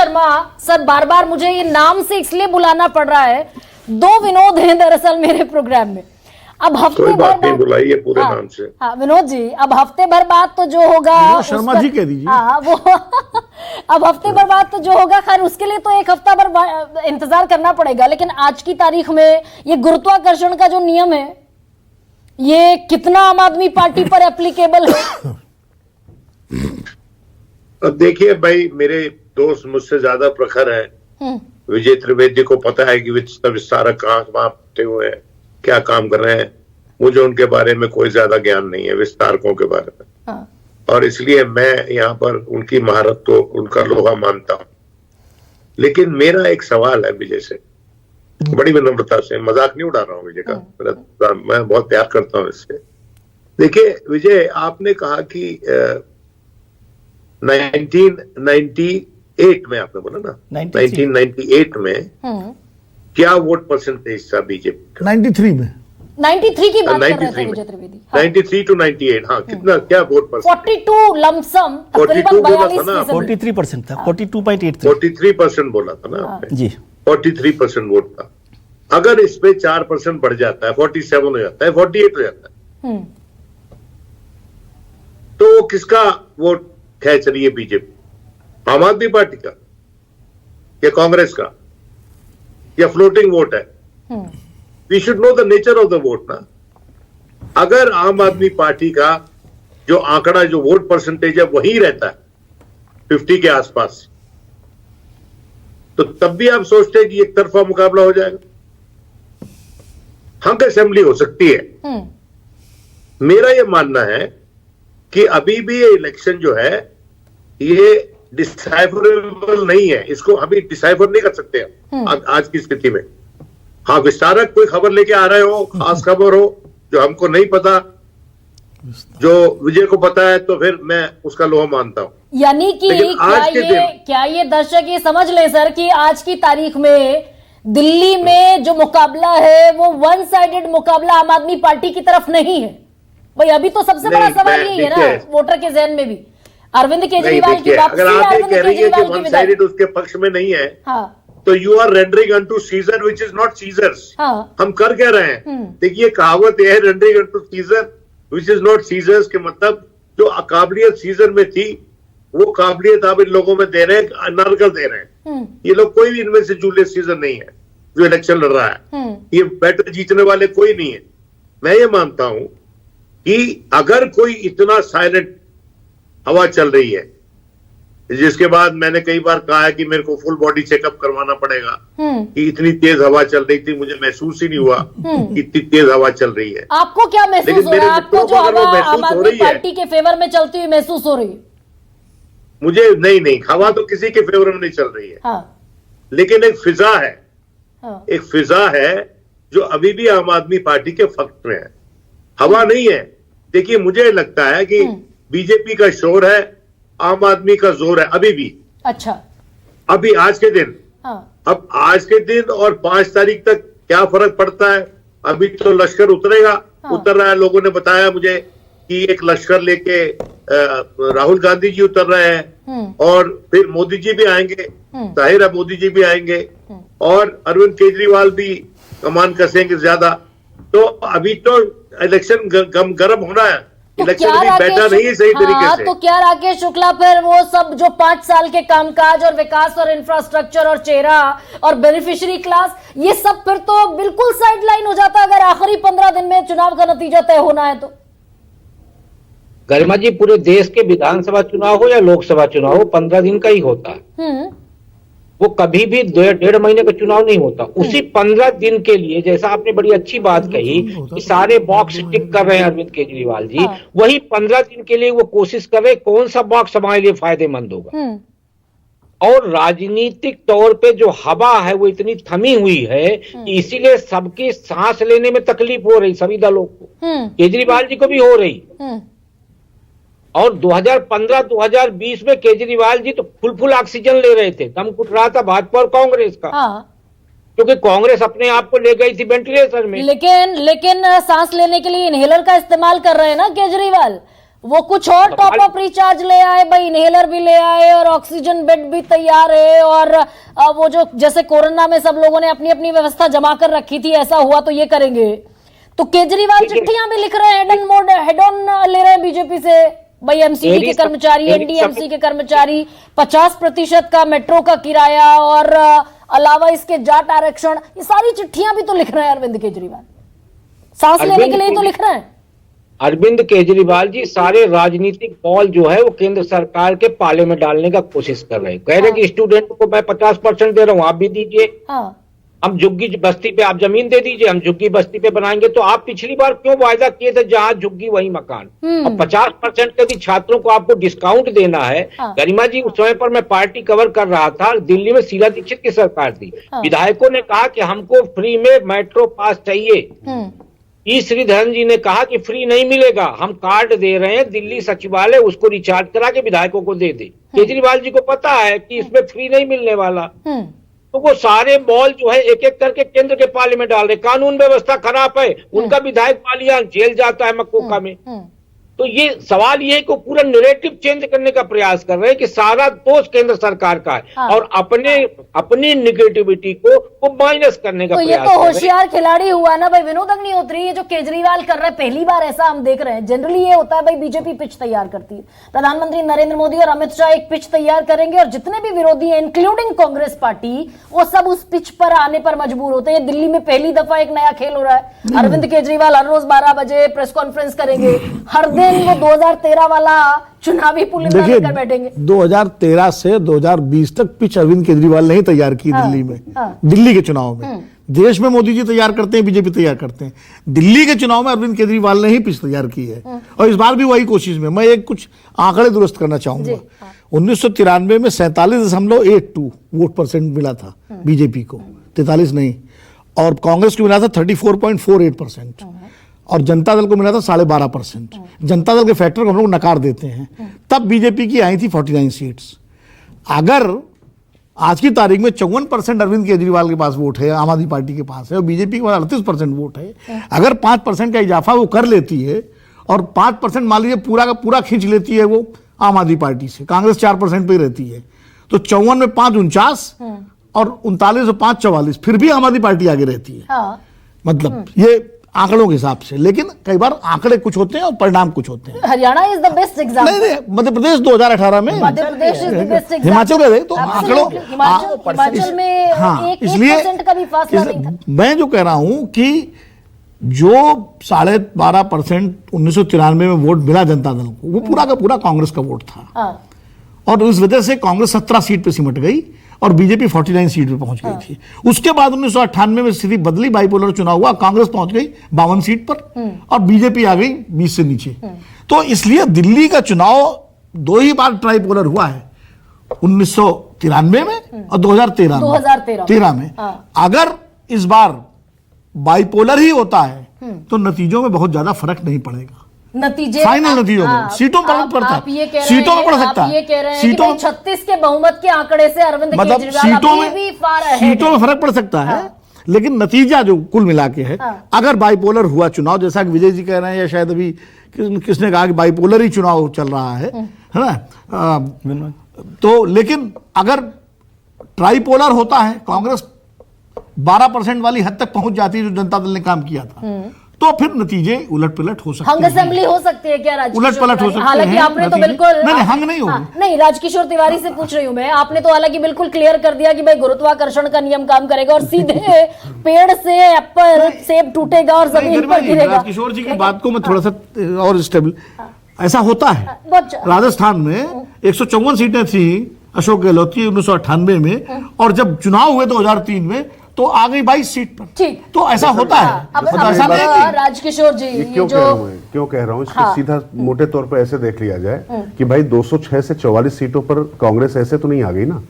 Sharma sir, बार बार मुझे ये नाम से इसलिए बुलाना पड़ रहा है, दो विनोद हैं दरअसल मेरे प्रोग्राम में। अब हफ्ते भर बाद बुलाइए पूरे नाम से। हाँ विनोद जी, अब हफ्ते भर बाद तो जो होगा शर्मा जी कह दीजिए। हाँ वो अब हफ्ते भर बाद तो जो होगा, खैर उसके लिए तो एक हफ्ता भर इंतजार करना पड़ेगा। लेकिन आज की तारीख में ये गुरुत्वाकर्षण का जो नियम है, ये कितना आम आदमी पार्टी पर एप्लीकेबल है? देखिए भाई, मेरे दोस्त मुझसे ज्यादा प्रखर है। विजय त्रिवेदी को पता है कि विस्तारक कहाँ बैठे हुए हैं, क्या काम कर रहे हैं। मुझे उनके बारे में कोई ज्यादा ज्ञान नहीं है, विस्तारकों के बारे में। हाँ। और इसलिए मैं यहाँ पर उनकी महारत को, उनका लोहा मानता हूँ। लेकिन मेरा एक सवाल है विजय से, बड़ी विनम्रता से, मजाक नहीं उड़ा रहा हूँ विजय का, मैं बहुत प्यार करता हूँ इससे। देखिए विजय, आपने कहा कि 1998 में, आपने बोला ना 1998 में क्या वोट परसेंटेज था बीजेपी का? 93 में 93 की बात कर रहे थे विजय त्रिवेदी। 93 to 98, हाँ कितना, क्या वोट परसेंट? 42 लमसम, 42 बोला था ना, 43% था, 42.83। 43% बोला था ना आपने जी, 43% वोट था। अगर इस पे 4% बढ़ जाता है, 47 हो जाता है, 48 हो जाता है, तो किसका वोट खेच रही है बीजेपी? आम आदमी पार्टी का या कांग्रेस का, या फ्लोटिंग वोट है? We should know the nature of the vote ना। अगर आम आदमी पार्टी का जो आंकड़ा, जो वोट परसेंटेज है वही रहता है 50 के आसपास, तो तब भी आप सोचते हैं कि एक तरफा मुकाबला हो जाएगा, हंग असेंबली हो सकती है। मेरा यह मानना है कि अभी भी ये इलेक्शन जो है ये डिसाइफरेबल नहीं है, इसको अभी डिसाइफर नहीं कर सकते आज की स्थिति में। हाँ, विस्तारक कोई खबर लेके आ रहे हो, खास खबर हो जो हमको नहीं पता, जो विजय को पता है, तो फिर मैं उसका लोहा मानता हूं। यानी कि क्या ये दर्शक ये समझ ले सर कि आज की तारीख में दिल्ली में जो मुकाबला है वो वन साइडेड मुकाबला आम आदमी पार्टी की तरफ नहीं है? भाई अभी तो सबसे बड़ा सवाल यही है ना वोटर के जहन में भी। अरविंद केजरीवाल की वापसी, अगर आप ये कह रही है कि वन साइडेड उसके पक्ष में नहीं है, हाँ, तो you are rendering unto Caesar which is not Caesar's. हाँ, हम कर क्या रहे हैं? देखिए कहावत यह है, rendering unto Caesar which is not Caesar's, के मतलब जो काबिलियत सीजर में थी वो काबिलियत आप इन लोगों में दे रहे हैं, अनर्गल दे रहे हैं। ये लोग, कोई भी इनमें से जूलियस सीजर नहीं है जो इलेक्शन लड़ रहा है। ये बैटल जीतने वाले कोई नहीं है। मैं ये मानता हूं कि अगर कोई इतना साइलेंट हवा चल रही है, जिसके बाद मैंने कई बार कहा है कि मेरे को फुल बॉडी चेकअप करवाना पड़ेगा कि इतनी तेज हवा चल रही थी, मुझे महसूस ही नहीं हुआ कि इतनी तेज हवा चल रही है। आपको क्या महसूस हो रहा है? आपको जो हवा आम आदमी पार्टी के फेवर में चलती हुई महसूस हो रही है? मुझे नहीं, हवा तो किसी के फेवर में नहीं चल रही है। हाँ। लेकिन एक फिजा है, हाँ। एक फिजा है जो अभी भी आम आदमी पार्टी के पक्ष में है, हवा नहीं है। देखिए मुझे लगता है कि बीजेपी का शोर है, आम आदमी का जोर है अभी भी। अच्छा, अभी आज के दिन, हाँ। अब आज के दिन और 5 तारीख तक क्या फर्क पड़ता है? अभी तो लश्कर उतरेगा, उतर रहा है। लोगों ने बताया मुझे कि एक लश्कर लेके राहुल गांधी जी उतर रहे हैं, और फिर मोदी जी भी आएंगे, जाहिर है मोदी जी भी आएंगे, और अरविंद केजरीवाल भी कमान कसेंगे ज्यादा। तो अभी तो इलेक्शन गर्म होना है, इलेक्शन भी बैठा नहीं है सही तरीके से। तो क्या राकेश शुक्ला फिर वो सब जो 5 साल के कामकाज और विकास और इंफ्रास्ट्रक्चर और चेहरा और बेनिफिशियरी क्लास, ये सब फिर तो बिल्कुल साइडलाइन हो जाता है अगर आखिरी 15 दिन में चुनाव का नतीजा तय होना है तो? गरिमा जी, पूरे देश के विधानसभा चुनाव हो या लोकसभा चुनाव हो, 15 दिन का ही होता है। वो कभी भी 1.5 महीने का चुनाव नहीं होता। उसी 15 दिन के लिए, जैसा आपने बड़ी अच्छी बात कही कि सारे बॉक्स टिक कर रहे हैं अरविंद केजरीवाल जी, वही 15 दिन के लिए वो कोशिश कर रहे कौन सा बॉक्स हमारे लिए फायदेमंद होगा। और राजनीतिक तौर पे जो हवा है वो इतनी थमी हुई है कि इसीलिए सबकी सांस लेने में तकलीफ हो रही, सभी दलों को, केजरीवाल जी को भी हो रही। और 2015-2020 में केजरीवाल जी तो फुल ऑक्सीजन ले रहे थे, दम घुट रहा था भाजपा और कांग्रेस का। क्योंकि कांग्रेस अपने आप को ले गई थी वेंटिलेटर में। लेकिन सांस लेने के लिए इनहेलर का इस्तेमाल कर रहे हैं ना केजरीवाल। वो कुछ और टॉप अप रिचार्ज ले आए भाई, इनहेलर भी ले आए और ऑक्सीजन बेड भी तैयार है, और वो जो जैसे कोरोना में सब लोगों ने अपनी अपनी व्यवस्था जमा कर रखी थी, ऐसा हुआ तो ये करेंगे। तो केजरीवाल चिट्ठियां भी लिख रहे हैं, हेड ऑन ले रहे हैं बीजेपी से भाई, एमसीडी के कर्मचारी, एनडीएमसी के कर्मचारी, 50% का मेट्रो का किराया और अलावा इसके जाट आरक्षण, ये सारी चिट्ठियां भी तो लिख रहे हैं अरविंद केजरीवाल, सांस लेने के लिए तो लिख रहे हैं। अरविंद केजरीवाल जी सारे राजनीतिक बॉल जो है वो केंद्र सरकार के पाले में डालने का कोशिश कर रहे हैं। कह रहे हैं कि स्टूडेंट को मैं 50% दे रहा हूं, आप भी दीजिए। हम झुग्गी बस्ती पे आप जमीन दे दीजिए, हम झुग्गी बस्ती पे बनाएंगे। तो आप पिछली बार क्यों वायदा किए थे जहां झुग्गी वही मकान, और 50% के भी छात्रों को आपको डिस्काउंट देना है। गरिमा जी, उस समय पर मैं पार्टी कवर कर रहा था, दिल्ली में शीला दीक्षित की सरकार थी, विधायकों ने कहा कि हमको फ्री में मेट्रो पास चाहिए। ई श्रीधरन जी ने कहा कि फ्री नहीं मिलेगा, हम कार्ड दे रहे हैं, दिल्ली सचिवालय उसको रिचार्ज करा के विधायकों को दे दे। केजरीवाल जी को पता है कि इसमें फ्री नहीं मिलने वाला, तो वो सारे बॉल जो है एक एक करके केंद्र के पाले में डाल रहे। कानून व्यवस्था खराब है, उनका विधायक बालियान जेल जाता है मकोका में। तो ये सवाल ये है कि पूरा नैरेटिव चेंज करने का प्रयास कर रहे हैं कि सारा दोष केंद्र सरकार का है, और अपनी निगेटिविटी को माइनस करने का तो प्रयास ये तो होशियार खिलाड़ी हुआ ना भाई विनोद अग्निहोत्री। ये जो केजरीवाल कर रहा है, पहली बार ऐसा हम देख रहे हैं। जनरली ये होता है भाई, बीजेपी पिच तैयार करती है, प्रधानमंत्री नरेंद्र मोदी और अमित शाह एक पिच तैयार करेंगे, और जितने भी विरोधी हैं इंक्लूडिंग कांग्रेस पार्टी, वो सब उस पिच पर आने पर मजबूर होते हैं। दिल्ली में पहली दफा एक नया खेल हो रहा है। अरविंद केजरीवाल हर रोज 12 बजे प्रेस कॉन्फ्रेंस करेंगे, हर दिन वो 2013 वाला चुनावी पुलिंदा लेकर बैठेंगे। 2013 से 2020 तक पिच अरविंद केजरीवाल ने ही तैयार की दिल्ली में, दिल्ली के चुनाव में। देश में मोदी जी तैयार करते हैं, बीजेपी तैयार करते हैं, दिल्ली के चुनाव में अरविंद केजरीवाल ने ही पिच तैयार की है। और इस बार भी वही कोशिश में। मैं एक कुछ आंकड़े दुरुस्त करना चाहूंगा। 1993 में 47.82 वोट परसेंट मिला था बीजेपी को, 43 नहीं, और कांग्रेस को मिला था 34.48%, और जनता दल को मिला था 12.5%। जनता दल के फैक्टर को हम लोग नकार देते हैं। तब बीजेपी की आई थी 49 सीट्स। अगर आज की तारीख में 54% अरविंद केजरीवाल के पास वोट है, आम आदमी पार्टी के पास है, और बीजेपी के पास 38% वोट है, अगर 5% का इजाफा वो कर लेती है, और 5% मान लीजिए पूरा का पूरा खींच लेती है वो आम आदमी पार्टी से, कांग्रेस 4% पे ही रहती है, तो 54 में 5 49 और 39 और 5 44, फिर भी आम आदमी पार्टी आगे रहती है। मतलब ये आंकड़ों के हिसाब से। लेकिन कई बार आंकड़े कुछ होते हैं और परिणाम कुछ होते हैं। Haryana is the best example. नहीं, मध्य प्रदेश 2018 में, Madhya Pradesh is the best example. Himachal का तो आंकड़ों, हिमाचल में हाँ, 1% का भी फासला नहीं था। मैं जो कह रहा हूं कि जो 12.5% 1993 में वोट मिला जनता दल को, वो पूरा का पूरा कांग्रेस का वोट था, और उस वजह से कांग्रेस 17 सीट पे सिमट गई और बीजेपी 49 सीट पे पहुंच गई थी। उसके बाद 1998 में स्थिति बदली, बाइपोलर चुनाव हुआ, कांग्रेस पहुंच गई 52 सीट पर और बीजेपी आ गई 20 से नीचे। तो इसलिए दिल्ली का चुनाव 2 ही बार ट्राइपोलर हुआ है, 1993 में और 2013 में। अगर इस बार बाइपोलर ही होता है तो नतीजों में बहुत ज्यादा फर्क नहीं पड़ेगा। नतीजे फाइनल नतीजों में सीटों पर फर्क पड़ता है, सीटों में पड़ सकता है। ये कह रहे हैं सीटों में 36 के बहुमत के आंकड़े से अरविंद मतलब सीटों में फर्क पड़ सकता है, लेकिन नतीजा जो कुल मिला के है, अगर बाइपोलर हुआ चुनाव, जैसा कि विजय जी कह रहे हैं, या शायद अभी किसने कहा कि बाइपोलर ही चुनाव चल रहा है ना, तो लेकिन अगर ट्राइपोलर होता है, कांग्रेस 12% वाली हद तक पहुंच जाती है जो जनता दल ने काम किया था, तो फिर नतीजे उलट पलट हो सकते हैं। हंग असेंबली हो सकती है क्या राजकिशोर? उलट पलट हो सकते हैं। हालांकि आपने तो बिल्कुल नहीं, हंग नहीं होगी। नहीं, राजकिशोर तिवारी से पूछ रही हूं मैं। आपने तो हालांकि बिल्कुल क्लियर कर दिया कि भाई गुरुत्वाकर्षण का नियम काम करेगा और सीधे पेड़ से एप्पल सेब टूटेगा और जमीन पर गिरेगा। राजकिशोर जी की बात को मैं थोड़ा सा और स्टेबल, ऐसा होता है। राजस्थान में 154 सीटें थी अशोक गहलोत की 1998 में, और जब चुनाव हुए 2003 में तो आ गई 22 सीट पर। ठीक, तो ऐसा होता है। अब ऐसा नहीं राजकिशोर जी, क्यों कह रहा हूँ इसको सीधा मोटे तौर पर ऐसे देख लिया जाए कि भाई 206 से 44 सीटों पर कांग्रेस ऐसे तो नहीं आ गई ना।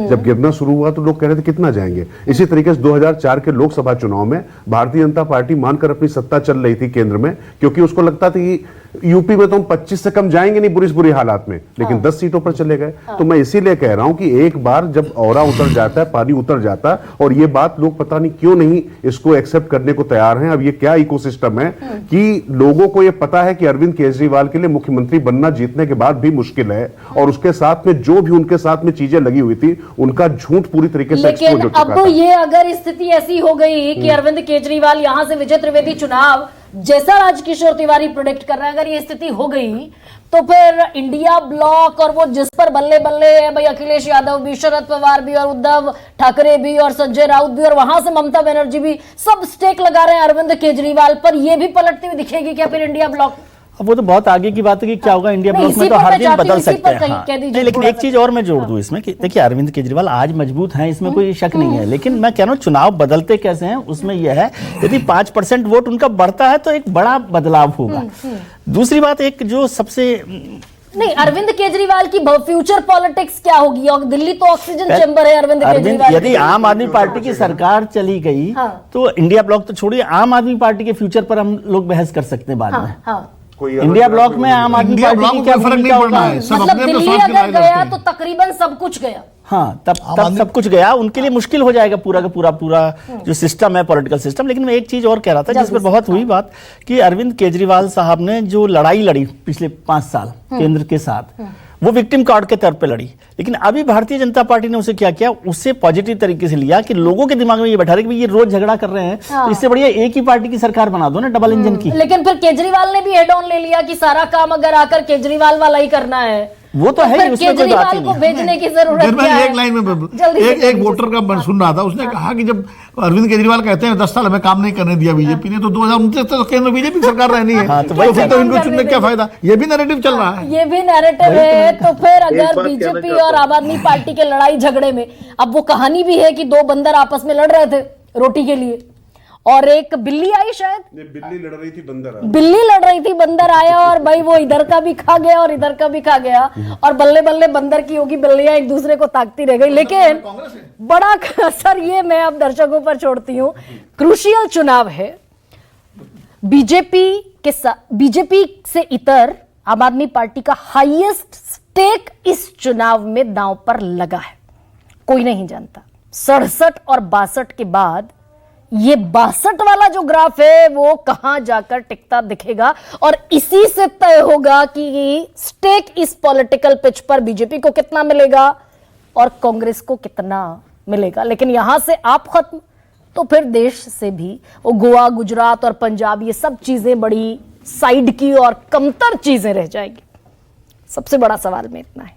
जब गिरना शुरू हुआ तो लोग कह रहे थे कितना जाएंगे। इसी तरीके से 2004 के लोकसभा चुनाव में भारतीय जनता पार्टी मानकर अपनी सत्ता चल रही थी केंद्र में, क्योंकि उसको लगता था कि यूपी में तो हम 25 से कम जाएंगे नहीं बुरी हालात में, लेकिन 10 सीटों पर चले गए। तो मैं इसीलिए कह रहा हूं कि एक बार जब औरा उतर जाता है, पानी उतर जाता है, और ये बात लोग पता नहीं क्यों नहीं इसको एक्सेप्ट करने को तैयार हैं। अब ये क्या इकोसिस्टम है कि लोगों को ये पता है कि अरविंद केजरीवाल के लिए मुख्यमंत्री बनना जीतने के बाद भी मुश्किल है, और उसके साथ में जो भी उनके साथ में चीजें लगी हुई थी उनका झूठ पूरी तरीके से एक्सपोज हो लेकिन चुका अब था। ये अगर स्थिति ऐसी हो गई कि अरविंद केजरीवाल यहां से विजय त्रिवेदी चुनाव जैसा राजकिशोर तिवारी प्रोडिक्ट कर रहे हैं, अगर ये स्थिति हो गई तो फिर इंडिया ब्लॉक और वो जिस पर बल्ले बल्ले है भाई, अखिलेश यादव भी, शरद पवार भी, और उद्धव ठाकरे भी, और संजय राउत भी, और वहां से ममता बनर्जी भी, सब स्टेक लगा रहे हैं अरविंद केजरीवाल पर, ये भी पलटती हुई दिखेगी क्या फिर इंडिया ब्लॉक? अब वो तो बहुत आगे की बात है कि क्या होगा इंडिया ब्लॉक में, तो हर दिन बदल सकते हैं। हाँ। नहीं, लेकिन एक चीज और मैं जोड़ दूं इसमें कि देखिए अरविंद केजरीवाल आज मजबूत हैं, इसमें कोई शक नहीं है, लेकिन मैं कह रहा हूं चुनाव बदलते कैसे हैं उसमें यह है, यदि 5% वोट उनका बढ़ता है तो एक बड़ा बदलाव होगा। दूसरी बात, एक जो सबसे नहीं, अरविंद केजरीवाल की फ्यूचर पॉलिटिक्स क्या होगी? और दिल्ली तो ऑक्सीजन चेंबर है अरविंद केजरीवाल। यदि आम आदमी पार्टी की सरकार चली गई तो इंडिया ब्लॉक तो छोड़िए, आम आदमी पार्टी के फ्यूचर पर हम लोग बहस कर सकते हैं बाद में। इंडिया ब्लॉक में आम आदमी पार्टी की क्या फर्क नहीं पड़ना है, सब मतलब अपने अपने दिल्ली स्वार्थ के अगर लिए गया लड़ते तो हैं। तकरीबन सब कुछ गया। हाँ, तब सब कुछ गया, उनके लिए मुश्किल हो जाएगा पूरा का पूरा जो सिस्टम है, पॉलिटिकल सिस्टम। लेकिन मैं एक चीज और कह रहा था जिस पर बहुत हुई बात, कि अरविंद केजरीवाल साहब ने जो लड़ाई लड़ी पिछले 5 साल केंद्र के साथ, वो विक्टिम कार्ड के तौर पे लड़ी, लेकिन अभी भारतीय जनता पार्टी ने उसे क्या किया, उसे पॉजिटिव तरीके से लिया कि लोगों के दिमाग में ये बैठा रहे कि ये रोज झगड़ा कर रहे हैं, तो इससे बढ़िया एक ही पार्टी की सरकार बना दो ना, डबल इंजन की। लेकिन फिर केजरीवाल ने भी हेड ऑन ले लिया कि सारा काम अगर आकर केजरीवाल वाला ही करना है, वो तो है ही, फिर उसमें कोई बात ही केजरीवाल को नहीं। भेजने की जरूरत फिर मैं क्या है? एक लाइन में जल्दी से एक वोटर का मैं सुन रहा था, उसने कहा कि जब अरविंद केजरीवाल कहते हैं 10 साल हमें काम नहीं करने दिया बीजेपी ने, तो 2029 तक केंद्र में बीजेपी सरकार रहनी है, हाँ, तो तो फिर तो इनको चुनने क्या फायदा? ये भी नैरेटिव चल रहा है। ये भी नैरेटिव है। तो फिर एक अगर बात बीजेपी कहना और आम आदमी पार्टी के लड़ाई झगड़े में, अब वो कहानी भी है कि 2 बंदर आपस में लड़ रहे थे रोटी के लिए, और एक बिल्ली आई, शायद बिल्ली लड़ रही थी, बंदर बिल्ली लड़ रही थी, बंदर आया, और भाई वो इधर का भी खा गया और इधर का भी खा गया, और बल्ले बल्ले बंदर की होगी, बिल्लियां एक दूसरे को ताकती रह गई। लेकिन बड़ा असर ये मैं अब दर्शकों पर छोड़ती हूं, क्रूशियल चुनाव है, बीजेपी से इतर आम आदमी पार्टी का हाईएस्ट स्टेक इस चुनाव में दांव पर लगा है, कोई नहीं जानता। 67 और 62 के बाद ये 62 वाला जो ग्राफ है वो कहां जाकर टिकता दिखेगा, और इसी से तय होगा कि स्टेक इस पॉलिटिकल पिच पर बीजेपी को कितना मिलेगा और कांग्रेस को कितना मिलेगा। लेकिन यहां से आप खत्म तो फिर देश से भी वो गोवा, गुजरात और पंजाब, ये सब चीजें बड़ी साइड की और कमतर चीजें रह जाएगी। सबसे बड़ा सवाल में इतना है।